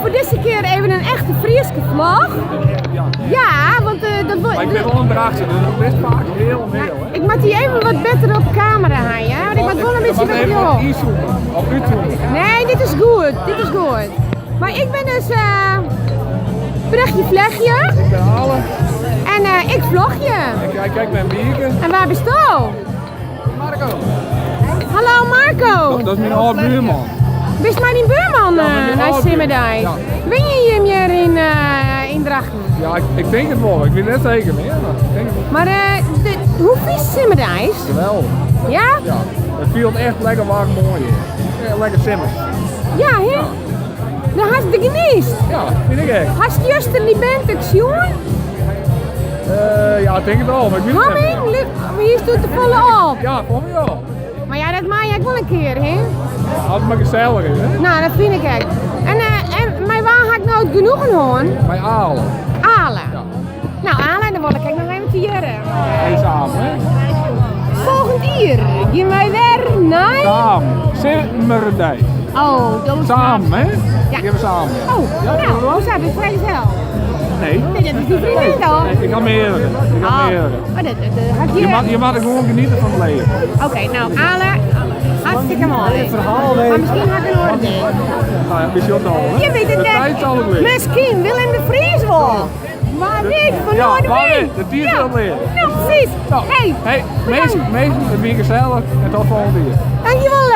voor deze keer even een echte Frieske vlog. Ja, want dat wordt... Maar ik ben wel een draagster, dus dat is best vaak heel. Ik moet die even wat beter op camera hangen, hè? Want ik moet wel een beetje met jou. Of u zoomen. Nee, dit is goed. Dit is goed. Maar ik ben dus Brechtje Vlegje. Ik ben Halen. En ik vlog je. Kijk mijn bierken. En waar bist je? Marco. Hallo Marco. Dat is mijn oude buurman. Bist mij die buurman mijn naar oude Simmerdijk? ja. Ben je hier meer in Drachten? Ja, ik denk het wel. Ik weet net zeker meer. Maar ik denk het wel. Maar hoe vies Simmerdijk? Geweldig. Ja? Ja. Het viel echt lekker warm mooi. Ja, lekker simmers. Ja, hè? Nou, hast je geniest. Ja, vind ik echt. Hast je juist die bent ik jongen? Ja, ik denk het wel. Maar ik weet het niet. Coming? Maar hier doet de volle op. Ja, kom je wel. Maar ja, dat maak je ook wel een keer, hè? Als het maar gezellig is, hè. Nou, dat vind ik echt. En maar waar ga ik nou het genoegen horen? Bij Alen. Alen. Ja. Nou, Alen, dan wil ik nog even tieren. Hey, samen, hè. Volgend jaar gaan wij weer naar... Samen. Simmerdijk. Oh, dat is... Samen, hè? Ja. Ik heb samen. Ja. Oh, Ja, nou, wel. hoe staat het? Vrijgezel? Nee. Nee, dat is die vriendin toch? Nee, ik ga meerdere. Ik ga meerdere. Oh, dat had je... Je mag er gewoon genieten van het leven. Oké, nou, Alen, hartstikke mooi. Verhaal Maar misschien ga ik een oordeel. Nou ja, wist je ook al, hè? Je weet het De tijd net. zal het weer. Misschien Willem de Vries wel. Maar niet, van Ja, Noorderwijk. maar niet, de dier Ja. zal weer. Nou, precies. Nou, Hey, hey, bedankt. meestal, het weer gezellig en tot volgende keer. Dankjewel,